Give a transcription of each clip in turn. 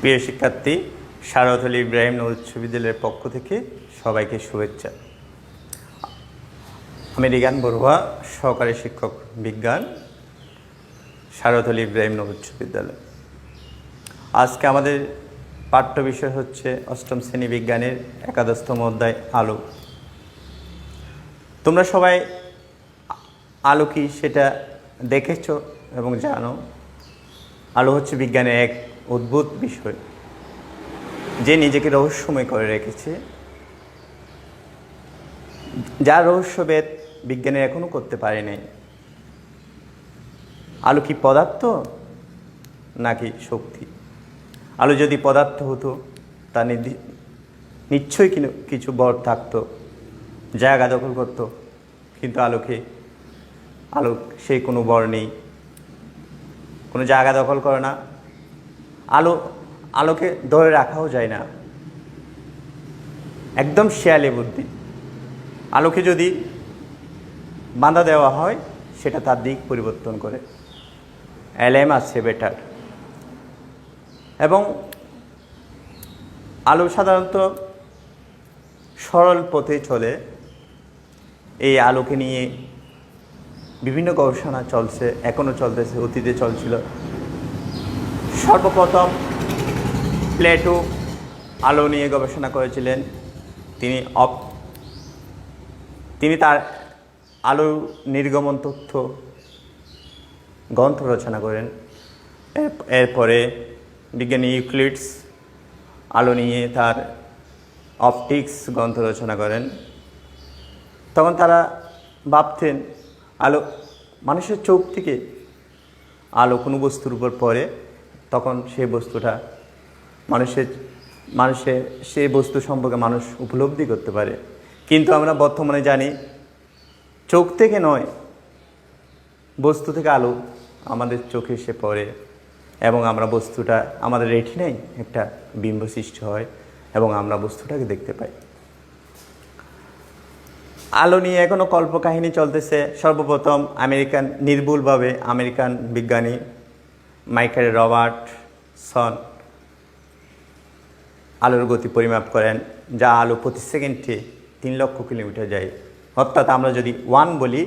প্রিয় শিক্ষার্থী, শারদ ইব্রাহিম নূর উচ্চ বিদ্যালয়ের পক্ষ থেকে সবাইকে শুভেচ্ছা। আমি রিগান বড়ুয়া, সহকারী শিক্ষক বিজ্ঞান, শারদ ইব্রাহিম নূর উচ্চ বিদ্যালয়। আজকে আমাদের পাঠ্য বিষয় হচ্ছে অষ্টম শ্রেণী বিজ্ঞানের একাদশতম অধ্যায় আলো। তোমরা সবাই আলো কি সেটা দেখেছ এবং জানো। আলো হচ্ছে বিজ্ঞানের এক অদ্ভুত বিষয়, যে নিজেকে রহস্যময় করে রেখেছে, যার রহস্যভেদ বিজ্ঞানের এখনো করতে পারেনি। আলো কি পদার্থ নাকি শক্তি? আলো যদি পদার্থ হতো, তা নিশ্চয়ই কিছু বল থাকতো, জায়গা দখল করতো, কিন্তু আলো সেই কোনো বল নেই, কোনো জায়গা দখল করে না। আলোকে ধরে রাখাও যায় না, একদম শেয়ালে বুদ্ধি। আলোকে যদি বাঁধা দেওয়া হয়, সেটা তার দিক পরিবর্তন করে। অ্যালার্ম আছে বেটার। এবং আলো সাধারণত সরল পথে চলে। এই আলোকে নিয়ে বিভিন্ন গবেষণা চলছে, এখনও চলতেছে, অতীতে চলছিল। সর্বপ্রথম প্লেটো আলো নিয়ে গবেষণা করেছিলেন। তিনি তার আলো নির্গমন তথ্য গ্রন্থ রচনা করেন। এরপরে বিজ্ঞানী ইউক্লিডস আলো নিয়ে তার অপটিক্স গ্রন্থ রচনা করেন। তখন তারা ভাবতেন, মানুষের চোখ থেকে আলো কোনো বস্তুর উপর পড়ে, তখন সেই বস্তুটা মানুষের সেই বস্তু সম্পর্কে মানুষ উপলব্ধি করতে পারে। কিন্তু আমরা বর্তমানে জানি, চোখ থেকে নয়, বস্তু থেকে আলো আমাদের চোখে এসে পড়ে এবং আমরা বস্তুটা আমাদের রেটিনায় একটা বিম্ব সৃষ্টি হয় এবং আমরা বস্তুটাকে দেখতে পাই। আলো নিয়ে এখনও কল্পকাহিনী চলতেছে। সর্বপ্রথম নির্ভুলভাবে আমেরিকান বিজ্ঞানী মাইকেল রবার্টসন আলোর গতি পরিমাপ করেন, যা আলো প্রতি সেকেন্ডে 3 লক্ষ কিলোমিটার যায়। অর্থাৎ আমরা যদি 1 বলি,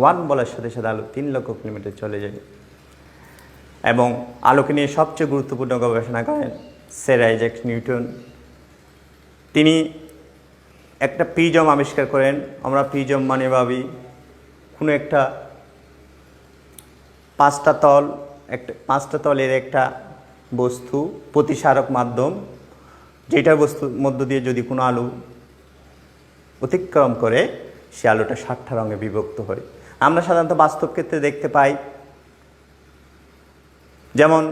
1 বলার সাথে সাথে আলো 3 লক্ষ কিলোমিটার চলে যায়। এবং আলোকে নিয়ে সবচেয়ে গুরুত্বপূর্ণ গবেষণা করেন স্যার আইজ্যাক নিউটন। তিনি একটা প্রিজম আবিষ্কার করেন। আমরা প্রিজম মানে ভাবি কোনো একটা 5টা তলের একটা বস্তু, প্রতিসারক মাধ্যম, যেটার বস্তুর মধ্য দিয়ে যদি কোনো আলো অতিক্রম করে, সে আলোটা 7টা রঙে বিভক্ত হয়। আমরা সাধারণত বাস্তব ক্ষেত্রে দেখতে পাই, যেমন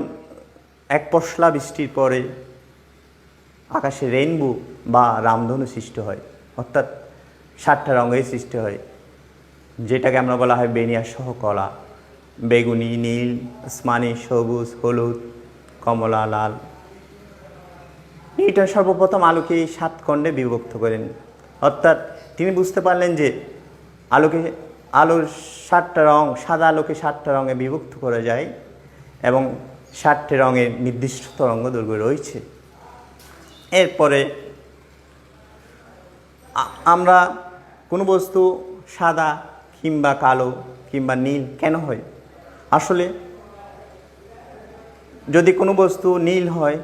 এক পশলা বৃষ্টির পরে আকাশে রেইনবো বা রামধনু সৃষ্টি হয়, অর্থাৎ 7টা রঙের সৃষ্টি হয়, যেটাকে আমরা বলা হয় বেনিয়ার সহ কলা: বেগুনি, নীল, আসমানি, সবুজ, হলুদ, কমলা, লাল। নিউটন সর্বপ্রথম আলোকে 7 খণ্ডে বিভক্ত করেন। অর্থাৎ তিনি বুঝতে পারলেন যে আলোর 7টা রং, সাদা আলোকে 7টা রঙে বিভক্ত করা যায় এবং 7টি রঙের নির্দিষ্ট তরঙ্গ দৈর্ঘ্য রয়েছে। এরপরে আমরা কোনো বস্তু সাদা কিংবা কালো কিংবা নীল কেন হয়? আসলে যদি কোনো বস্তু নীল হয়,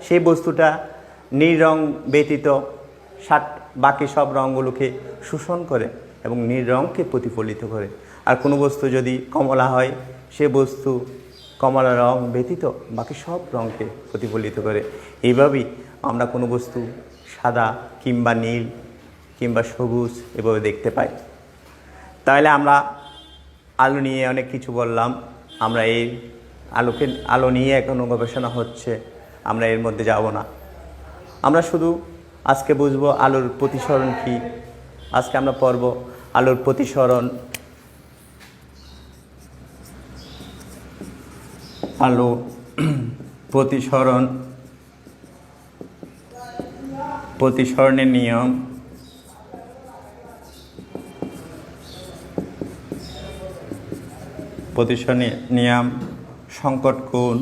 সেই বস্তুটা নীল রং ব্যতীত বাকি সব রঙগুলোকে শোষণ করে এবং নীল রঙকে প্রতিফলিত করে। আর কোনো বস্তু যদি কমলা হয়, সে বস্তু কমলা রং ব্যতীত বাকি সব রঙকে প্রতিফলিত করে। এইভাবেই আমরা কোনো বস্তু সাদা কিংবা নীল কিংবা সবুজ এভাবে দেখতে পাই। তাহলে আমরা আলো নিয়ে অনেক কিছু বললাম। আমরা এই আলো নিয়ে এখনও গবেষণা হচ্ছে, আমরা এর মধ্যে যাব না। আমরা শুধু আজকে বুঝবো আলোর প্রতিসরণ কি। আজকে আমরা পড়ব আলোর প্রতিসরণ। আলো প্রতিসরণের নিয়ম, সংকট কোণ,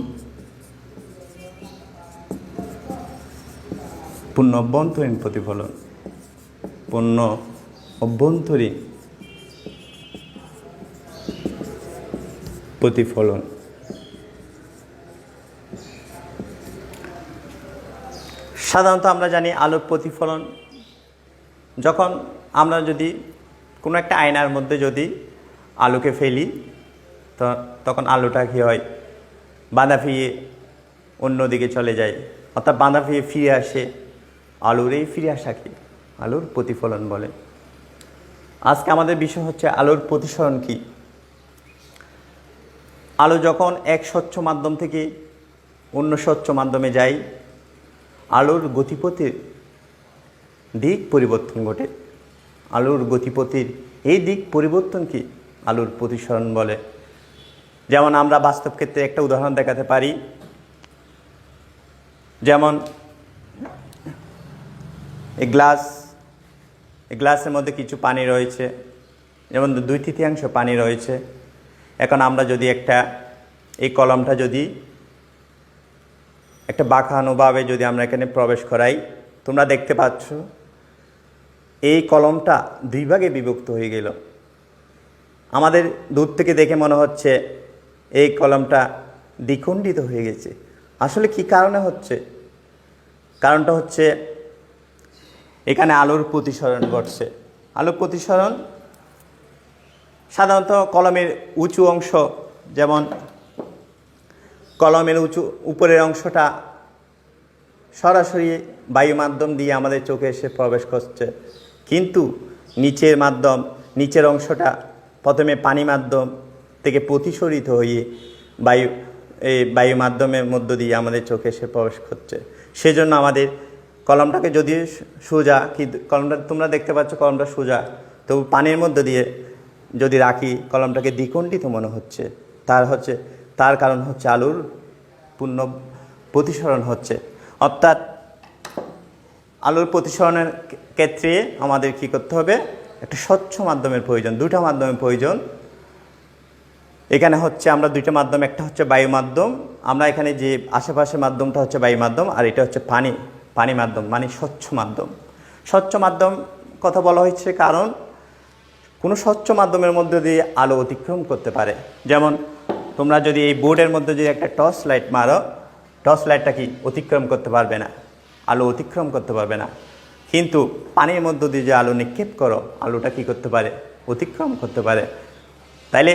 পূর্ণ অভ্যন্তরীণ প্রতিফলন, পূর্ণ অভ্যন্তরীণ প্রতিফলন। সাধারণত আমরা জানি আলোর প্রতিফলন, যখন আমরা যদি কোনো একটা আয়নার মধ্যে যদি আলোকে ফেলি তো তখন আলোটা কী হয়, বাঁধা ফিরে অন্যদিকে চলে যায়, অর্থাৎ বাঁধা ফিরে আসে। আলোর এই ফিরে আসাকে আলোর প্রতিফলন বলে। আজকে আমাদের বিষয় হচ্ছে আলোর প্রতিসরণ কি। আলো যখন এক স্বচ্ছ মাধ্যম থেকে অন্য স্বচ্ছ মাধ্যমে যায়, আলোর গতিপথের দিক পরিবর্তন ঘটে। আলোর গতিপথের এই দিক পরিবর্তন কি আলোর প্রতিসরণ বলে। যেমন আমরা বাস্তব ক্ষেত্রে একটা উদাহরণ দেখাতে পারি। যেমন এই গ্লাসের মধ্যে কিছু পানি রয়েছে, যেমন 2/3 পানি রয়েছে। এখন আমরা যদি এই কলমটা যদি একটা বাঁকানোভাবে যদি আমরা এখানে প্রবেশ করাই, তোমরা দেখতে পাচ্ছ এই কলমটা 2 ভাগে বিভক্ত হয়ে গেল। আমাদের দূর থেকে দেখে মনে হচ্ছে এই কলমটা দ্বিখণ্ডিত হয়ে গেছে। আসলে কি কারণে হচ্ছে? কারণটা হচ্ছে এখানে আলোর প্রতিসরণ ঘটছে। আলোর প্রতিসরণ সাধারণত কলমের উঁচু অংশ, যেমন কলমের উপরের অংশটা সরাসরি বায়ু মাধ্যম দিয়ে আমাদের চোখে এসে প্রবেশ করছে, কিন্তু নিচের অংশটা প্রথমে পানি মাধ্যম থেকে প্রতিসরিত হয়ে বায়ু মাধ্যমের মধ্য দিয়ে আমাদের চোখে এসে প্রবেশ করছে। সেজন্য আমাদের কলমটাকে যদি সোজা, কলমটা তোমরা দেখতে পাচ্ছ কলমটা সোজা, তবু পানির মধ্য দিয়ে যদি রাখি কলমটাকে দ্বিখণ্ডিত মনে হচ্ছে। তার কারণ হচ্ছে আলোর পূর্ণ প্রতিসরণ হচ্ছে। অর্থাৎ আলোর প্রতিসরণের ক্ষেত্রে আমাদের কি করতে হবে? একটা স্বচ্ছ মাধ্যমের প্রয়োজন, 2টা মাধ্যমের প্রয়োজন। এখানে হচ্ছে আমরা 2টা মাধ্যম, একটা হচ্ছে বায়ু মাধ্যম, আমরা এখানে যে আশেপাশের মাধ্যমটা হচ্ছে বায়ু মাধ্যম, আর এটা হচ্ছে পানি মাধ্যম, মানে স্বচ্ছ মাধ্যম। স্বচ্ছ মাধ্যম কথা বলা হয়েছে কারণ কোনো স্বচ্ছ মাধ্যমের মধ্যে দিয়ে আলো অতিক্রম করতে পারে। যেমন তোমরা যদি এই বোর্ডের মধ্যে যদি একটা টর্চ লাইট মারো, টর্চ লাইটটা কি অতিক্রম করতে পারবে না, আলো অতিক্রম করতে পারবে না। কিন্তু পানির মধ্য দিয়ে যে আলো নিক্ষেপ করো, আলোটা কি করতে পারে? অতিক্রম করতে পারে। তাইলে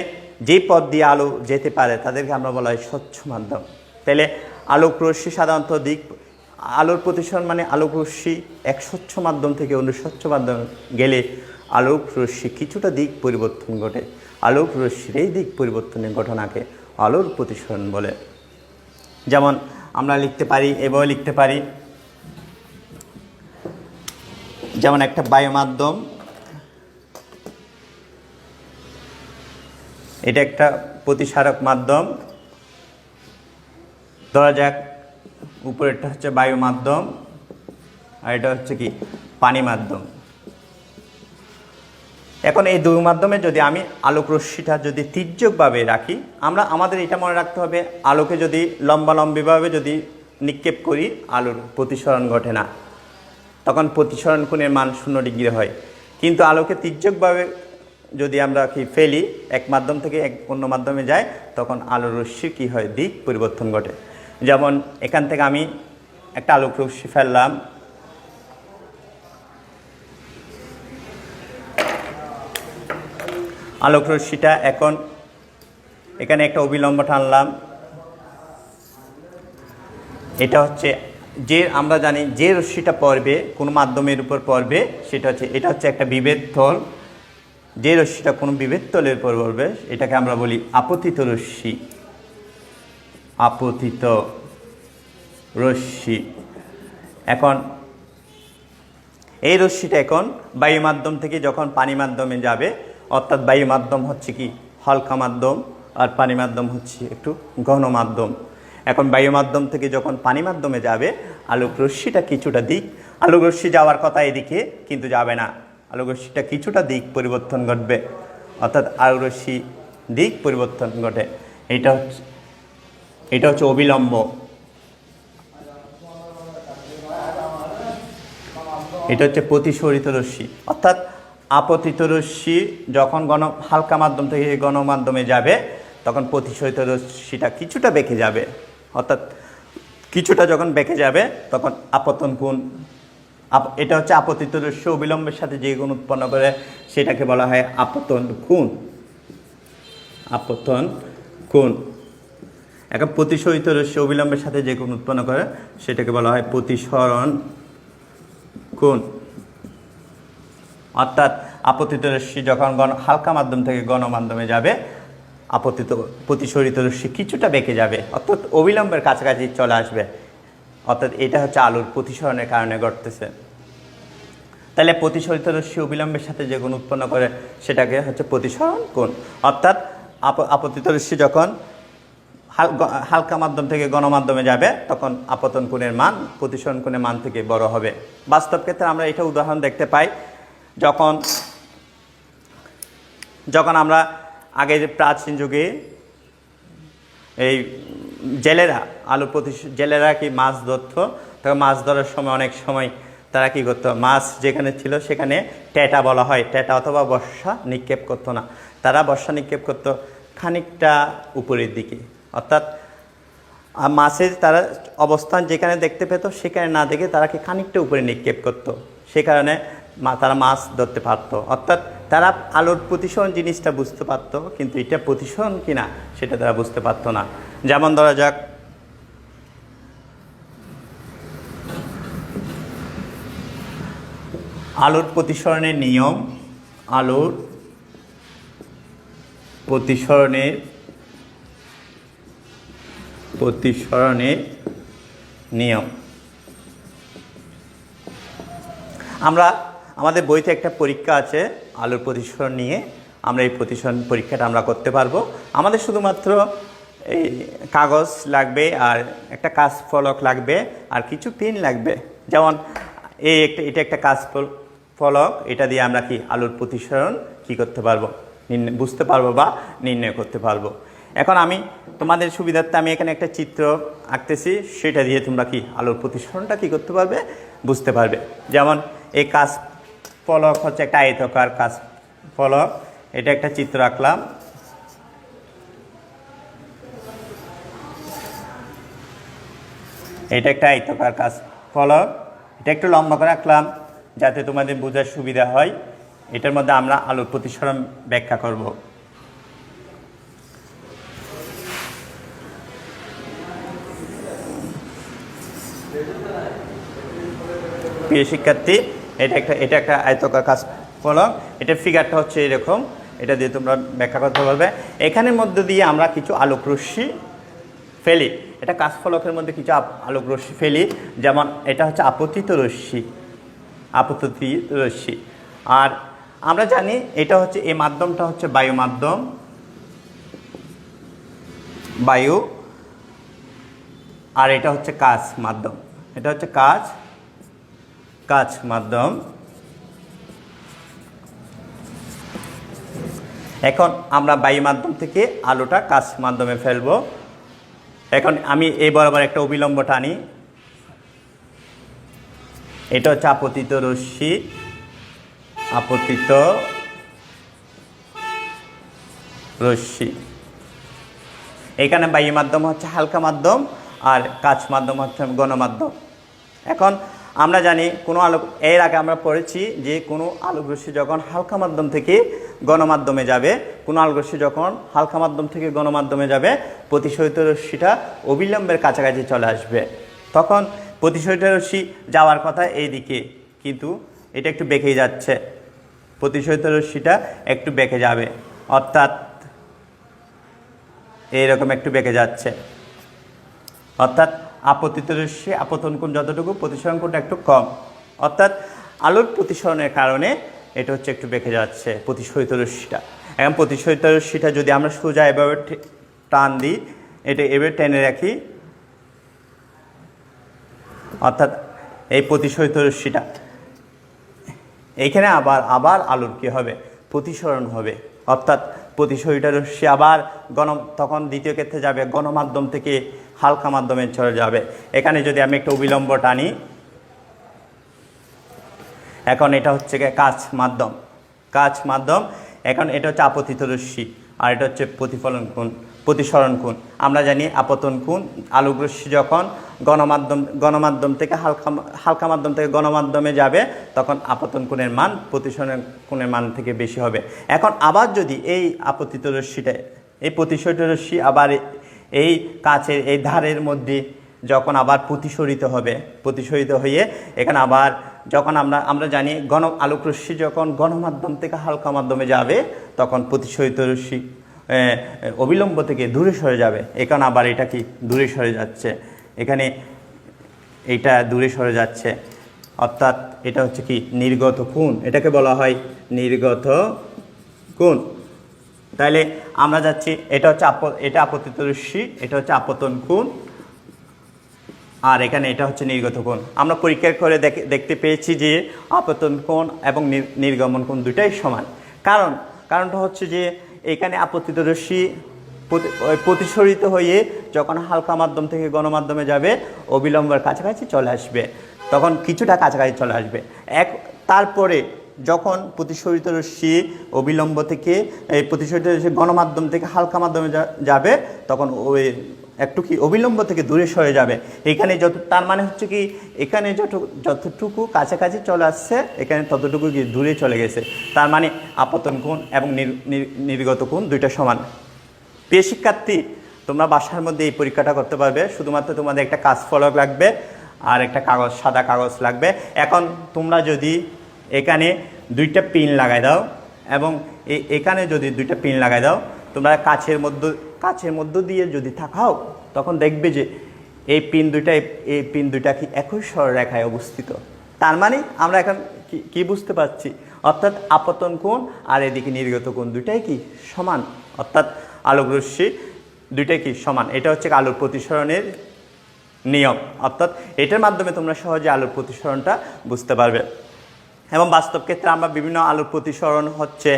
যে পথ দিয়ে আলো যেতে পারে তাদেরকে আমরা বলা হয় স্বচ্ছ মাধ্যম। তাইলে আলোক রশ্মি সাধারণত আলোর প্রতিসরণ মানে আলোক রশ্মি এক স্বচ্ছ মাধ্যম থেকে অন্য স্বচ্ছ মাধ্যমে গেলে আলোক রশ্মি কিছুটা দিক পরিবর্তন ঘটে। আলোক রশ্মির এই দিক পরিবর্তনের ঘটনাকে আলোর প্রতিসরণ বলে। যেমন আমরা লিখতে পারি, এভাবে লিখতে পারি, যেমন একটা বায়ু মাধ্যম, এটা একটা প্রতিসারক মাধ্যম, ধরা যাক উপরেরটা হচ্ছে বায়ু মাধ্যম আর এটা হচ্ছে কি পানি মাধ্যম। এখন এই 2 মাধ্যমে যদি আমি আলোক রশ্মিটা যদি তির্যকভাবে রাখি, আমাদের এটা মনে রাখতে হবে, আলোকে যদি লম্বালম্বিভাবে যদি নিক্ষেপ করি আলোর প্রতিসরণ ঘটে না, তখন প্রতিসরণ কোণের মান 0 ডিগ্রি হয়। কিন্তু আলোকে তির্যকভাবে যদি আমরা কি ফেলি, এক মাধ্যম থেকে অন্য মাধ্যমে যায়, তখন আলোর রশ্মির কী হয়? দিক পরিবর্তন ঘটে। যেমন এখান থেকে আমি একটা আলোক রশ্মি ফেললাম, আলোক রশ্মিটা এখন এখানে একটা অবিলম্ব টানলাম, এটা হচ্ছে যে আমরা জানি যে রশ্মিটা পড়বে কোনো মাধ্যমের উপর পড়বে এটা হচ্ছে একটা বিভেদ তল। যে রশ্মিটা কোনো বিভেদ তলের উপর পড়বে এটাকে আমরা বলি আপতিত রশ্মি। আপতিত রশ্মি। এখন এই রশ্মিটা এখন বায়ু মাধ্যম থেকে যখন পানি মাধ্যমে যাবে, অর্থাৎ বায়ু মাধ্যম হচ্ছে কি হালকা মাধ্যম আর পানি মাধ্যম হচ্ছে একটু ঘন মাধ্যম। এখন বায়ু মাধ্যম থেকে যখন পানি মাধ্যমে যাবে, আলোক রশ্মিটা কিছুটা দিক, আলোক রশ্মি যাওয়ার কথা এদিকে কিন্তু যাবে না, আলোক রশ্মিটা কিছুটা দিক পরিবর্তন ঘটবে, অর্থাৎ আলোক রশ্মি দিক পরিবর্তন ঘটে। এটা হচ্ছে অবিলম্ব। এটা হচ্ছে প্রতিসরিত রশ্মি, অর্থাৎ আপতিত রশ্মি যখন হালকা মাধ্যম থেকে গণমাধ্যমে যাবে তখন প্রতিসরিত রশ্মিটা কিছুটা বেঁকে যাবে, অর্থাৎ কিছুটা যখন বেঁকে যাবে তখন আপতন কোণ, এটা হচ্ছে আপতিত রশ্মি অবিলম্বের সাথে যে কোণ উৎপন্ন করে সেটাকে বলা হয় আপতন কোণ। আপতন কোণ। এখন প্রতিসরিত রশ্মি অবিলম্বের সাথে যে কোণ উৎপন্ন করে সেটাকে বলা হয় প্রতিসরণ কোণ। অর্থাৎ আপতিত রশ্মি যখন হালকা মাধ্যম থেকে গণমাধ্যমে যাবে প্রতিসরিত রশ্মি কিছুটা বেঁকে যাবে, অর্থাৎ অবিলম্বের কাছাকাছি চলে আসবে, অর্থাৎ এটা হচ্ছে আলোর প্রতিসরণের কারণে ঘটতেছে। তাহলে প্রতিসরিত রশ্মি অবিলম্বের সাথে যে কোণ উৎপন্ন করে সেটাকে হচ্ছে প্রতিসরণ কোণ। অর্থাৎ আপতিত রশ্মি যখন হালকা মাধ্যম থেকে গণমাধ্যমে যাবে তখন আপতন কোণের মান প্রতিসরণ কোণের মান থেকে বড় হবে। বাস্তব ক্ষেত্রে আমরা এটা উদাহরণ দেখতে পাই, যখন আমরা আগে যে প্রাচীন যুগে এই জেলেরা জেলেরা কি মাছ ধরতো, তখন মাছ ধরার সময় অনেক সময় তারা কি করতো, মাছ যেখানে ছিল সেখানে ট্যাটা বলা হয়, ট্যাটা অথবা বর্ষা নিক্ষেপ করতো না, তারা বর্ষা নিক্ষেপ করতো খানিকটা উপরের দিকে, অর্থাৎ মাছের তারা অবস্থান যেখানে দেখতে পেত সেখানে না দেখে তারা কি খানিকটা উপরে নিক্ষেপ করতো, সে কারণে তারা মাছ ধরতে পারতো। অর্থাৎ তারা আলোর প্রতিসরণ জিনিসটা বুঝতে পারতো, কিন্তু এটা প্রতিসরণ কিনা সেটা তারা বুঝতে পারতো না। যেমন ধরা যাক, আলোর প্রতিসরণের নিয়ম, আলোর প্রতিসরণের নিয়ম। আমরা আমাদের বইতে একটা পরীক্ষা আছে আলোর প্রতিসরণ নিয়ে, আমরা এই প্রতিসরণ পরীক্ষাটা আমরা করতে পারবো। আমাদের শুধুমাত্র এই কাগজ লাগবে আর একটা কাঁচ ফলক লাগবে আর কিছু পেন লাগবে। যেমন এটা একটা কাঁচ ফলক, এটা দিয়ে আমরা কি আলোর প্রতিসরণ কি করতে পারবো, বুঝতে পারবো বা নির্ণয় করতে পারবো। এখন আমি তোমাদের সুবিধার্থে আমি এখানে একটা চিত্র আঁকতেছি, সেটা দিয়ে তোমরা কি আলোর প্রতিসরণটা কি করতে পারবে, বুঝতে পারবে। যেমন এই কাঁচ ফলক হচ্ছে একটা আয়তাকার কাঁচ ফলক, এটা একটা চিত্র আঁকলাম। এটা একটা আয়তাকার কাঁচ ফলক, এটা একটু লম্বা করে আঁকলাম যাতে তোমাদের বোঝার সুবিধা হয়। এটার মধ্যে আমরা আলোর প্রতিসরণ ব্যাখ্যা করব। প্রিয় শিক্ষার্থী, এটা একটা আয়তাকার কাঁচ ফলক, এটার ফিগারটা হচ্ছে এরকম, এটা দিয়ে তোমরা ব্যাখ্যা করতে পারবে। এখানের মধ্যে দিয়ে আমরা কিছু আলোক রশ্মি ফেলি, এটা কাঁচ ফলকের মধ্যে কিছু আলোক রশ্মি ফেলি। যেমন এটা হচ্ছে আপতিত রশ্মি, আর আমরা জানি এটা হচ্ছে এই মাধ্যমটা হচ্ছে বায়ু মাধ্যম, আর এটা হচ্ছে কাঁচ মাধ্যম, এটা হচ্ছে কাঁচ মাধ্যম। এখন আমরা বায়ু মাধ্যম থেকে আলোটা কাঁচ মাধ্যমে ফেলবো। এখন আমি এই বরাবর একটা অবিলম্ব টানি, এটা হচ্ছে আপতিত রশ্মি, এখানে বায়ু মাধ্যম হচ্ছে হালকা মাধ্যম আর কাঁচ মাধ্যম হচ্ছে গণমাধ্যম। এখন আমরা জানি কোনো আলোক, এর আগে আমরা পড়েছি যে কোনো আলোক রশ্মি যখন হালকা মাধ্যম থেকে গণমাধ্যমে যাবে, কোনো আলোক রশ্মি যখন হালকা মাধ্যম থেকে গণমাধ্যমে যাবে, প্রতিসরিত রশ্মিটা অবিলম্বের কাছাকাছি চলে আসবে। তখন প্রতিসরিত রশ্মি যাওয়ার কথা এই দিকে, কিন্তু এটা একটু বেঁকেই যাচ্ছে, প্রতিসরিত রশ্মিটা একটু বেঁকে যাবে, অর্থাৎ এইরকম একটু বেঁকে যাচ্ছে। অর্থাৎ আপতিত রশ্মি আপতন কোণ যতটুকু, প্রতিসরণ কোণটা একটু কম, অর্থাৎ আলোর প্রতিসরণের কারণে এটা হচ্ছে একটু বেঁকে যাচ্ছে প্রতিসরিত রশ্মিটা। এখন প্রতিসরিত রশ্মিটা যদি আমরা সোজা এভাবে টান দিই, এটা এভাবে টেনে রাখি, অর্থাৎ এই প্রতিসরিত রশ্মিটা এইখানে আবার আলোর কী হবে, প্রতিসরণ হবে, অর্থাৎ প্রতিসরিত রশ্মি আবার তখন দ্বিতীয় ক্ষেত্রে যাবে, গণমাধ্যম থেকে হালকা মাধ্যমে চলে যাবে। এখানে যদি আমি একটা অবিলম্ব টানি, এখন এটা হচ্ছে গিয়ে কাচ মাধ্যম। এখন এটা হচ্ছে আপতিত রশ্মি, আর এটা হচ্ছে প্রতিসরণ কোণ। আমরা জানি আপতন কোণ, আলোক রশ্মি যখন গণমাধ্যম থেকে হালকা মাধ্যম থেকে গণমাধ্যমে যাবে তখন আপতন কোণের মান প্রতিসরণ কোণের মান থেকে বেশি হবে। এখন আবার যদি এই আপতিত রশ্মিটা, এই প্রতিসরিত রশ্মি আবার এই কাচের এই ধারের মধ্যে যখন আবার প্রতিসরিত হয়ে এখানে আবার যখন আমরা জানি আলোক রশ্মি যখন গণমাধ্যম থেকে হালকা মাধ্যমে যাবে তখন প্রতিসরিত রশ্মি অবিলম্ব থেকে দূরে সরে যাবে। এখানে আবার এটা কি দূরে সরে যাচ্ছে, এখানে এটা দূরে সরে যাচ্ছে, অর্থাৎ এটা হচ্ছে কি নির্গত কোণ, এটাকে বলা হয় নির্গত কোণ। তাহলে আমরা যাচ্ছি, এটা হচ্ছে এটা আপতিত রশ্মি, এটা হচ্ছে আপতন কোণ, আর এখানে এটা হচ্ছে নির্গত কোণ। আমরা পরীক্ষা করে দেখতে পেয়েছি যে আপতন কোণ এবং নির্গমন কোণ দুটাই সমান। কারণটা হচ্ছে যে এখানে আপতিত রশ্মি প্রতিসরিত হয়ে যখন হালকা মাধ্যম থেকে গণমাধ্যমে যাবে অবিলম্বের কাছাকাছি চলে আসবে, তখন কিছুটা কাছাকাছি চলে আসবে। তারপরে যখন প্রতিসরিত রশ্মি অবিলম্ব থেকে প্রতিসরিত রশ্মি গণমাধ্যম থেকে হালকা মাধ্যমে যাবে তখন ওই একটু কি অবিলম্ব থেকে দূরে সরে যাবে। এখানে তার মানে হচ্ছে কি এখানে যতটুকু কাছাকাছি চলে আসছে এখানে ততটুকু কি দূরে চলে গেছে। তার মানে আপতন কোণ এবং নির্গত কোণ দুইটা সমান। প্রিয় শিক্ষার্থী, তোমরা বাসার মধ্যে এই পরীক্ষাটা করতে পারবে। শুধুমাত্র তোমাদের একটা কাজ ফলক লাগবে আর একটা সাদা কাগজ লাগবে। এখন তোমরা যদি এখানে দুইটা পিন লাগাই দাও এবং এখানে যদি দুইটা পিন লাগাই দাও, তোমরা কাছের মধ্য দিয়ে যদি তাকাও তখন দেখবে যে এই পিন দুইটা কি একই সরলরেখায় অবস্থিত। তার মানে আমরা এখন কি বুঝতে পারছি, অর্থাৎ আপতন কোণ আর এদিকে নির্গত কোণ দুইটাই কি সমান, অর্থাৎ আলোক রশ্মি দুইটাই কি সমান। এটা হচ্ছে আলোর প্রতিসরণের নিয়ম, অর্থাৎ এটার মাধ্যমে তোমরা সহজে আলোর প্রতিসরণটা বুঝতে পারবে। এবং বাস্তব ক্ষেত্রে আমরা বিভিন্ন আলোর প্রতিসরণ হচ্ছে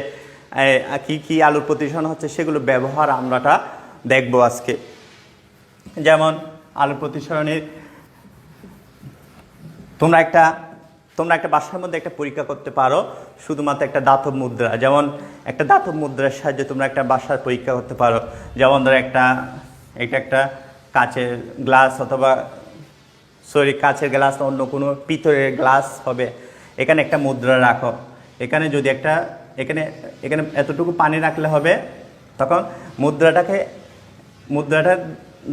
কি আলোর প্রতিসরণ হচ্ছে সেগুলো ব্যবহার আমরাটা দেখব আজকে। যেমন আলোর প্রতিসরণের তোমরা একটা বাসার মধ্যে একটা পরীক্ষা করতে পারো শুধুমাত্র একটা দাতব মুদ্রা। যেমন একটা দাতব মুদ্রার সাহায্যে তোমরা একটা বাসার পরীক্ষা করতে পারো। যেমন ধরো এটা একটা কাচের গ্লাস অথবা কাচের গ্লাস অন্য কোনো পিতলের গ্লাস হবে। এখানে একটা মুদ্রা রাখো, এখানে যদি এখানে এতটুকু পানি রাখলে হবে, তখন মুদ্রাটা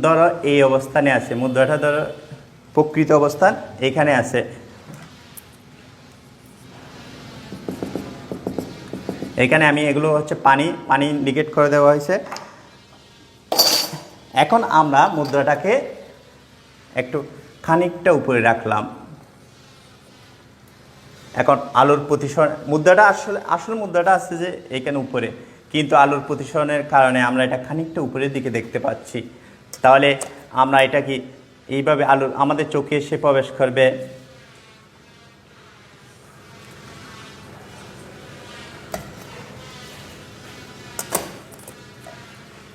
ধরো এই অবস্থানে আছে, মুদ্রাটা ধরো প্রকৃত অবস্থান এখানে আছে। এখানে আমি এগুলো হচ্ছে পানি ইন্ডিকেট করে দেওয়া হয়েছে। এখন আমরা মুদ্রাটাকে একটু খানিকটা উপরে রাখলাম। এখন আলোর প্রতিসরণ মুদ্রাটা আসলে মুদ্রাটা আসছে যে এইখানে উপরে, কিন্তু আলোর প্রতিসরণের কারণে আমরা এটা খানিকটা উপরের দিকে দেখতে পাচ্ছি। তাহলে আমরা এটা কি এইভাবে আলোর আমাদের চোখে এসে প্রবেশ করবে।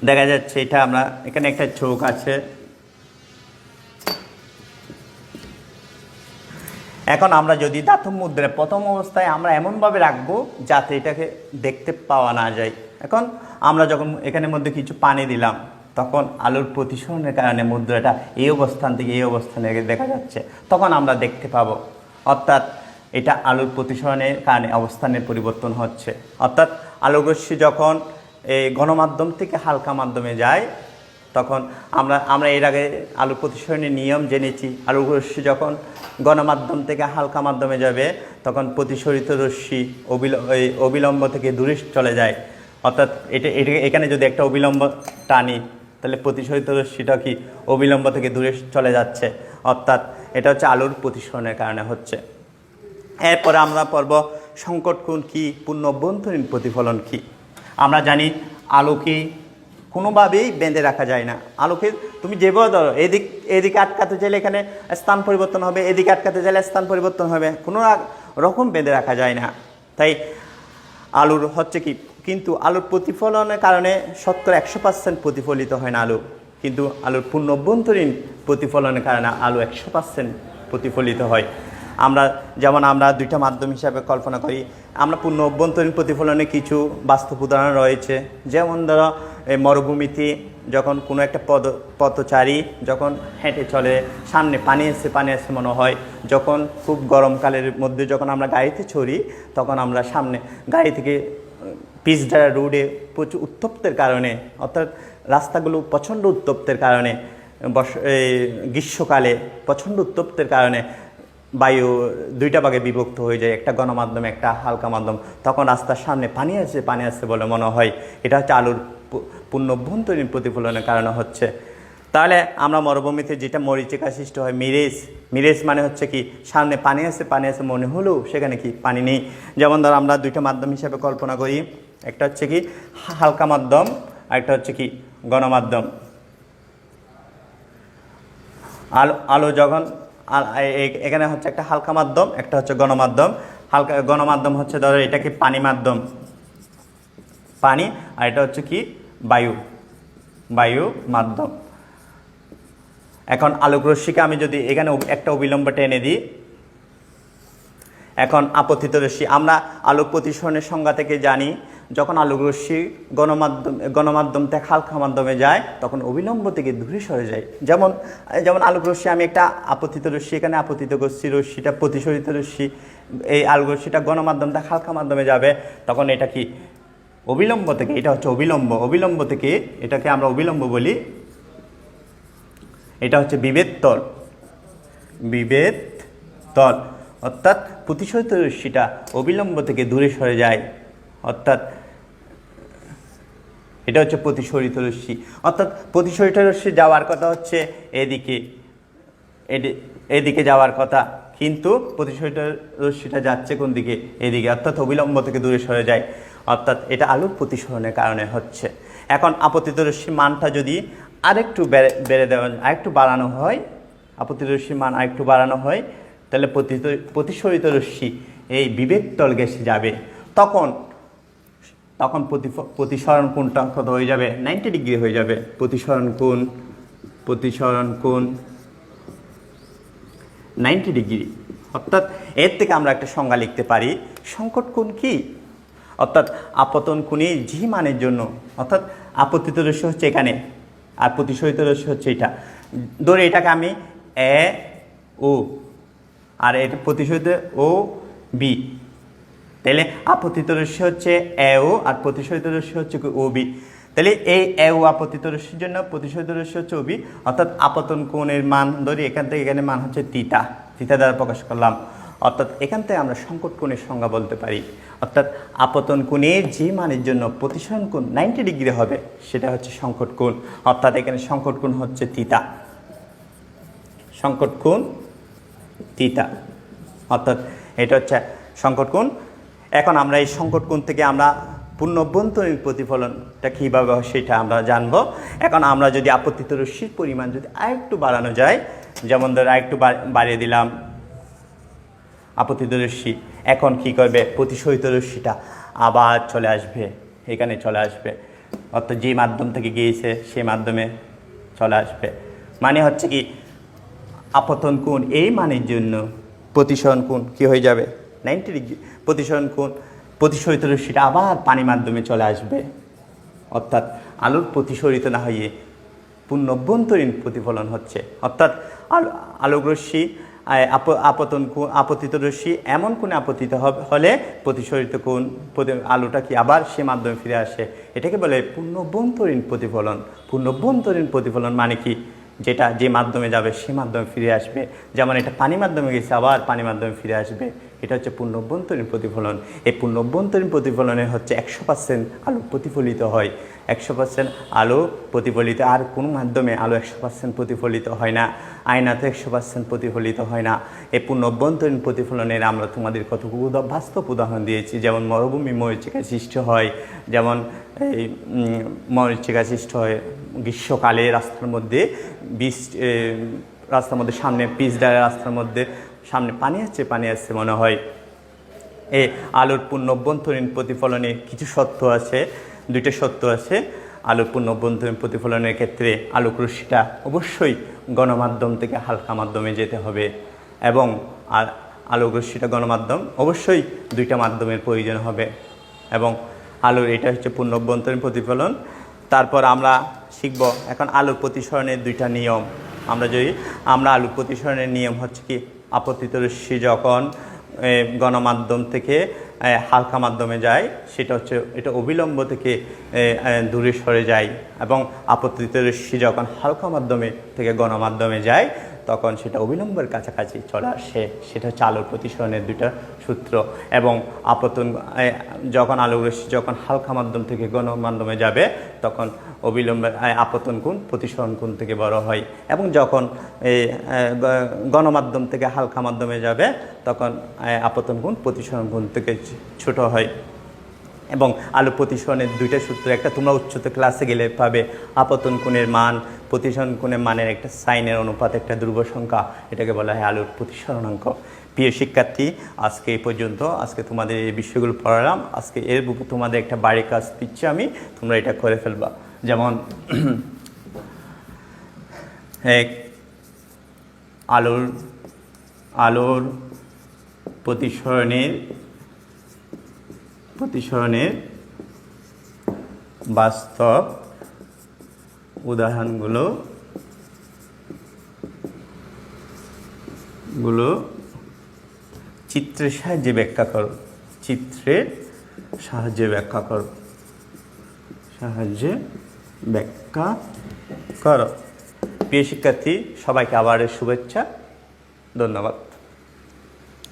দেখা যাচ্ছে এটা আমরা এখানে একটা চোখ আছে। এখন আমরা যদি দাতব মুদ্রা প্রথম অবস্থায় আমরা এমনভাবে রাখবো যাতে এটাকে দেখতে পাওয়া না যায়। এখন আমরা যখন এখানের মধ্যে কিছু পানি দিলাম তখন আলোর প্রতিসরণের কারণে মুদ্রাটা এই অবস্থান থেকে এই অবস্থানে দেখা যাচ্ছে, তখন আমরা দেখতে পাবো। অর্থাৎ এটা আলোর প্রতিসরণের কারণে অবস্থানের পরিবর্তন হচ্ছে। অর্থাৎ আলোক রশ্মি যখন এই গণমাধ্যম থেকে হালকা মাধ্যমে যায় তখন আমরা এর আগে আলোক প্রতিসরণের নিয়ম জেনেছি। আলোক রশ্মি যখন গণমাধ্যম থেকে হালকা মাধ্যমে যাবে তখন প্রতিসরিত রশ্মি অবিলম্ব থেকে দূরে চলে যায়। অর্থাৎ এখানে যদি একটা অবিলম্ব টানি তাহলে প্রতিসরিত রশ্মিটা কি অবিলম্ব থেকে দূরে চলে যাচ্ছে। অর্থাৎ এটা হচ্ছে আলোর প্রতিসরণের কারণে হচ্ছে। এরপরে আমরা পড়ব সংকট কোণ কি, পূর্ণ অভ্যন্তরীণ প্রতিফলন কি। আমরা জানি আলোকে কোনোভাবেই বেঁধে রাখা যায় না। আলোকে তুমি যেভাবে ধরো এদিকে আটকাতে চাইলে এখানে স্থান পরিবর্তন হবে, এদিকে আটকাতে চাইলে স্থান পরিবর্তন হবে, কোনো রকম বেঁধে রাখা যায় না। তাই আলোর হচ্ছে কি, কিন্তু আলোর প্রতিফলনের কারণে 70-100% প্রতিফলিত হয় না আলো, কিন্তু আলোর পূর্ণ অভ্যন্তরীণ প্রতিফলনের কারণে আলো 100% প্রতিফলিত হয়। আমরা যেমন আমরা দুইটা মাধ্যম হিসাবে কল্পনা করি। আমরা পূর্ণ অভ্যন্তরীণ প্রতিফলনে কিছু বাস্তব উদাহরণ রয়েছে, যেমন ধরো এই মরুভূমিতে যখন কোনো একটা পথচারী যখন হেঁটে চলে, সামনে পানি আসছে মনে হয়, যখন খুব গরমকালের মধ্যে যখন আমরা গাড়িতে চড়ি, তখন আমরা সামনে গাড়ি থেকে পিচঢালা রোডে প্রচুর উত্তপ্তের কারণে, অর্থাৎ রাস্তাগুলো প্রচণ্ড উত্তপ্তের কারণে, গ্রীষ্মকালে প্রচণ্ড উত্তপ্তের কারণে বায়ু দুইটা ভাগে বিভক্ত হয়ে যায়, একটা গণমাধ্যম একটা হালকা মাধ্যম। তখন রাস্তার সামনে পানি আসছে বলে মনে হয়। এটা হচ্ছে আলোর পূর্ণ অভ্যন্তরীণ প্রতিফলনের কারণে হচ্ছে। তাহলে আমরা মরুভূমিতে যেটা মরীচিকা সৃষ্টি হয়, মিরেজ মানে হচ্ছে কি সামনে পানি আছে মনে হলেও সেখানে কি পানি নেই। যেমন ধর আমরা দুইটা মাধ্যম হিসাবে কল্পনা করি, একটা হচ্ছে কি হালকা মাধ্যম আর একটা হচ্ছে কি গণমাধ্যম। আলো যখন এখানে হচ্ছে একটা হালকা মাধ্যম, একটা হচ্ছে গণমাধ্যম। গণমাধ্যম হচ্ছে ধরো এটা কি পানি মাধ্যম, পানি, আর এটা হচ্ছে কি বায়ু মাধ্যম। এখন আলোক রশ্মিকে আমি যদি এখানে একটা অবিলম্ব টেনে দিই, এখন আপতিত রশ্মি, আমরা আলোক প্রতিসরণের সংজ্ঞা থেকে জানি, যখন আলোক রশ্মি গণমাধ্যম থেকে হালকা মাধ্যমে যায় তখন অবিলম্ব থেকে দূরে সরে যায়। যেমন আলোক রশ্মি, আমি একটা আপতিত রশ্মি, এখানে আপতিত রশ্মিটা প্রতিসরিত রশ্মি, এই আলোক রশ্মিটা গণমাধ্যম থেকে হালকা মাধ্যমে যাবে, তখন এটা কি অবিলম্ব থেকে, এটা হচ্ছে অবিলম্ব থেকে, এটাকে আমরা অবিলম্ব বলি। এটা হচ্ছে বিভেদ তল, অর্থাৎ প্রতিসরিত রশ্মিটা অবিলম্ব থেকে দূরে সরে যায়, অর্থাৎ এটা হচ্ছে প্রতিসরিত রশ্মি। অর্থাৎ প্রতিসরিত রশ্মি যাওয়ার কথা হচ্ছে এদিকে যাওয়ার কথা, কিন্তু প্রতিসরিত রশ্মিটা যাচ্ছে কোন দিকে, এদিকে, অর্থাৎ অবিলম্ব থেকে দূরে সরে যায়, অর্থাৎ এটা আলোক প্রতিসরণের কারণে হচ্ছে। এখন আপতিত রশ্মির মানটা যদি আরেকটু আরেকটু বাড়ানো হয়, আপতিত রশ্মির মান আরেকটু বাড়ানো হয়, তাহলে প্রতিসরিত রশ্মি এই বিভেদ তল গ্যাসে যাবে, তখন প্রতিসরণ কোণটা কত হয়ে যাবে, 90 ডিগ্রি হয়ে যাবে। প্রতিসরণ কোণ 90 ডিগ্রি। অর্থাৎ এর থেকে আমরা একটা সংজ্ঞা লিখতে পারি, সংকট কোণ কি, অর্থাৎ আপতন কোণের জি মানের জন্য, অর্থাৎ আপতিত রশ্মি হচ্ছে এখানে আর প্রতিসরিত রশ্মি হচ্ছে এটা, ধরে এটাকে আমি এ ও আর এটা প্রতিসরিত ও বি, তাহলে আপতিত রশ্মি হচ্ছে এ ও আর প্রতিসরিত রশ্মি হচ্ছে ও বি। তাহলে এই এ ও আপতিত রশ্মির জন্য প্রতিসরিত রশ্মি হচ্ছে ও বি, অর্থাৎ আপতন কোণের মান ধরি এখান থেকে এখানে মান হচ্ছে থিটা দ্বারা প্রকাশ করলাম। অর্থাৎ এখান থেকে আমরা সংকট কোণের সংজ্ঞা বলতে পারি, অর্থাৎ আপতন কোণের যে মানের জন্য প্রতিসরণ কোণ 90 ডিগ্রি হবে সেটা হচ্ছে সংকট কোণ, অর্থাৎ এখানে সংকট কোণ হচ্ছে থিটা, সংকট কোণ থিটা, অর্থাৎ এটা হচ্ছে সংকট কোণ। এখন আমরা এই সংকট কোণ থেকে আমরা পূর্ণ অভ্যন্তরীণ প্রতিফলনটা কীভাবে হয় সেটা আমরা জানব। এখন আমরা যদি আপতিত রশ্মির পরিমাণ যদি আরেকটু বাড়ানো যায়, যেমন ধর আরেকটু বাড়িয়ে দিলাম আপতিত রশ্মি, এখন কি করবে, প্রতিসরিত রশ্মিটা আবার চলে আসবে, এখানে চলে আসবে, অর্থাৎ যে মাধ্যম থেকে গিয়েছে সেই মাধ্যমে চলে আসবে। মানে হচ্ছে কি আপতন কোণ এই মানের জন্য প্রতিসরণ কোণ কি হয়ে যাবে, 90 ডিগ্রি। প্রতিসরণ কোণ, প্রতিসরিত রশ্মিটা আবার পানি মাধ্যমে চলে আসবে, অর্থাৎ আলোর প্রতিসরিত না হয়ে পূর্ণ অভ্যন্তরীণ প্রতিফলন হচ্ছে, অর্থাৎ আলোক রশ্মি আপতিত রশ্মি এমন কোণে আপতিত হলে প্রতিসরিত কোণ আলোটা কি আবার সে মাধ্যমে ফিরে আসে, এটাকে বলে পূর্ণ অভ্যন্তরীণ প্রতিফলন। পূর্ণ অভ্যন্তরীণ প্রতিফলন মানে কি, যেটা যে মাধ্যমে যাবে সে মাধ্যমে ফিরে আসবে, যেমন এটা পানি মাধ্যমে গেছে আবার পানি মাধ্যমে ফিরে আসবে, এটা হচ্ছে পূর্ণ অভ্যন্তরীণ প্রতিফলন। এই পূর্ণ অভ্যন্তরীণ প্রতিফলনে হচ্ছে 100% আলো প্রতিফলিত হয়, 100% আলো প্রতিফলিত, আর কোনো মাধ্যমে আলো 100% প্রতিফলিত হয় না, আয়নাতে 100% প্রতিফলিত হয় না। এই পূর্ণ অভ্যন্তরীণ প্রতিফলনের আমরা তোমাদের কতগুলো বাস্তব উদাহরণ দিয়েছি, যেমন মরুভূমি মরীচিকা সৃষ্টি হয়, যেমন এই মরীচিকা সৃষ্টি হয় গ্রীষ্মকালে রাস্তার মধ্যে সামনে পিচঢালা রাস্তার মধ্যে সামনে পানি আসছে মনে হয়। এই আলোর পূর্ণ অভ্যন্তরীণ প্রতিফলনে কিছু সত্য আছে, দুইটা সত্য আছে। আলোর পূর্ণ অভ্যন্তরীণ প্রতিফলনের ক্ষেত্রে আলোক রশ্মিটা অবশ্যই গণমাধ্যম থেকে হালকা মাধ্যমে যেতে হবে, এবং আলোক রশ্মিটা গণমাধ্যম, অবশ্যই দুইটা মাধ্যমের প্রয়োজন হবে। এবং আলোর এটা হচ্ছে পূর্ণ অভ্যন্তরীণ প্রতিফলন। তারপর আমরা শিখব এখন আলোর প্রতিসরণের দুইটা নিয়ম। আমরা আলোক প্রতিসরণের নিয়ম হচ্ছে কি, আপতিত রশ্মি যখন গণমাধ্যম থেকে হালকা মাধ্যমে যায়, সেটা হচ্ছে এটা অবিলম্ব থেকে দূরে সরে যায়। এবং আপতিত রশ্মি যখন হালকা মাধ্যমে থেকে গণমাধ্যমে যায়, তখন সেটা অবিলম্বের কাছাকাছি চলে আসে। সেটা হচ্ছে আলোর প্রতিসরণের দুইটা সূত্র। এবং আপতন যখন আলোক রশ্মি যখন হালকা মাধ্যম থেকে গণমাধ্যমে যাবে, তখন অবিলম্বে আপতন কোণ প্রতিসরণ কোণ থেকে বড় হয়। এবং যখন গণমাধ্যম থেকে হালকা মাধ্যমে যাবে, তখন আপতন কোণ প্রতিসরণ কোণ থেকে ছোট হয়। এবং আলো প্রতিসরণের দুইটা সূত্র, একটা তোমরা উচ্চতর ক্লাসে গেলে পাবে, আপতন কোণের মান প্রতিসরণ কোণের মানের একটা সাইনের অনুপাত, একটা ধ্রুব সংখ্যা, এটাকে বলা হয় আলোর প্রতিসরণাঙ্ক। প্রিয় শিক্ষার্থী, আজকে এই পর্যন্ত। আজকে তোমাদের এই বিষয়গুলো পড়ালাম। আজকে এর তোমাদের একটা বাড়ির কাজ দিচ্ছি আমি, তোমরা এটা করে ফেলবা। যেমন আলোর প্রতিসরণের বাস্তব উদাহরণগুলো চিত্রের সাহায্যে ব্যাখ্যা করো। প্রিয় শিক্ষার্থী, সবাইকে আবার শুভেচ্ছা, ধন্যবাদ।